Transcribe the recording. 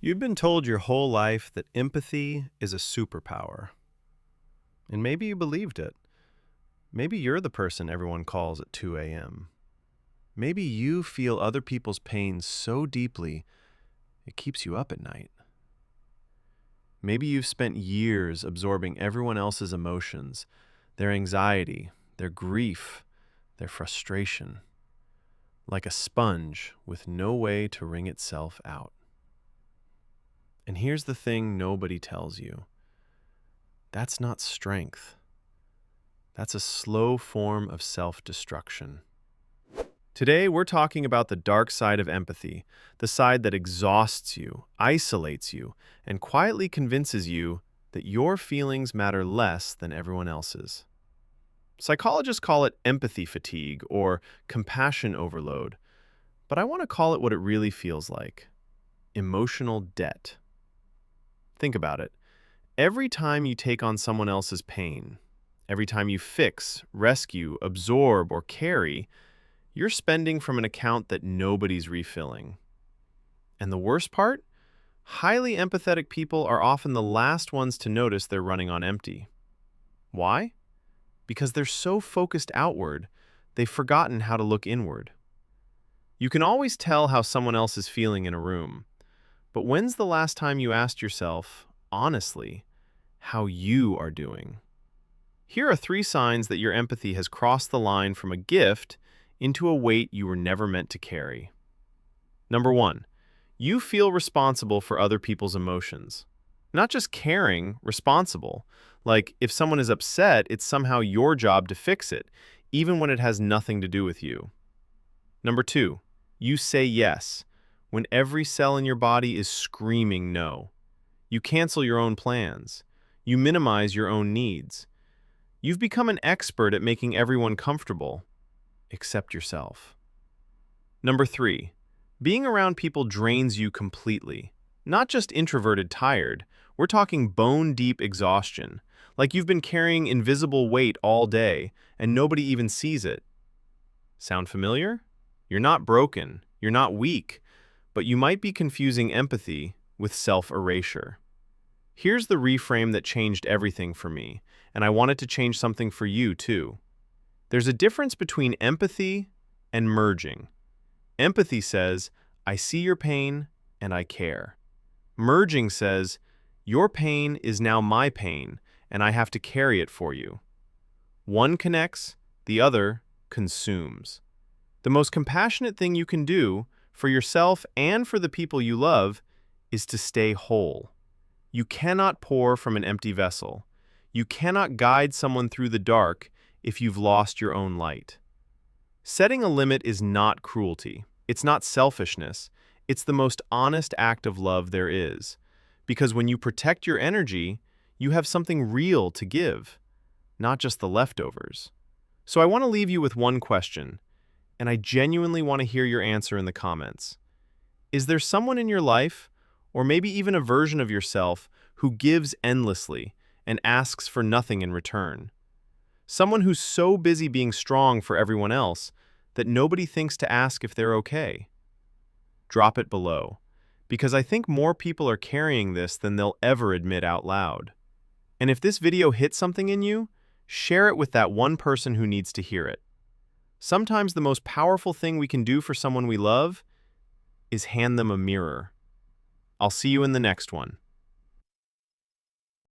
You've been told your whole life that empathy is a superpower. And maybe you believed it. Maybe you're the person everyone calls at 2 a.m. Maybe you feel other people's pain so deeply it keeps you up at night. Maybe you've spent years absorbing everyone else's emotions, their anxiety, their grief, their frustration, like a sponge with no way to wring itself out. And here's the thing nobody tells you. That's not strength. That's a slow form of self-destruction. Today, we're talking about the dark side of empathy, the side that exhausts you, isolates you, and quietly convinces you that your feelings matter less than everyone else's. Psychologists call it empathy fatigue or compassion overload, but I want to call it what it really feels like: emotional debt. Think about it. Every time you take on someone else's pain, every time you fix, rescue, absorb, or carry, you're spending from an account that nobody's refilling. And the worst part? Highly empathetic people are often the last ones to notice they're running on empty. Why? Because they're so focused outward, they've forgotten how to look inward. You can always tell how someone else is feeling in a room, but when's the last time you asked yourself, honestly, how you are doing? Here are 3 signs that your empathy has crossed the line from a gift into a weight you were never meant to carry. Number 1, you feel responsible for other people's emotions. Not just caring, responsible. Like if someone is upset, it's somehow your job to fix it, even when it has nothing to do with you. Number 2, you say yes when every cell in your body is screaming no. You cancel your own plans. You minimize your own needs. You've become an expert at making everyone comfortable, except yourself. Number 3, being around people drains you completely. Not just introverted tired, we're talking bone-deep exhaustion, like you've been carrying invisible weight all day and nobody even sees it. Sound familiar? You're not broken, you're not weak, but you might be confusing empathy with self-erasure. Here's the reframe that changed everything for me, and I want it to change something for you too. There's a difference between empathy and merging. Empathy says, I see your pain and I care. Merging says, your pain is now my pain and I have to carry it for you. One connects, the other consumes. The most compassionate thing you can do for yourself and for the people you love is to stay whole. You cannot pour from an empty vessel. You cannot guide someone through the dark if you've lost your own light. Setting a limit is not cruelty. It's not selfishness. It's the most honest act of love there is. Because when you protect your energy, you have something real to give, not just the leftovers. So I want to leave you with one question, and I genuinely want to hear your answer in the comments. Is there someone in your life, or maybe even a version of yourself, who gives endlessly and asks for nothing in return? Someone who's so busy being strong for everyone else that nobody thinks to ask if they're okay? Drop it below, because I think more people are carrying this than they'll ever admit out loud. And if this video hit something in you, share it with that one person who needs to hear it. Sometimes the most powerful thing we can do for someone we love is hand them a mirror. I'll see you in the next one.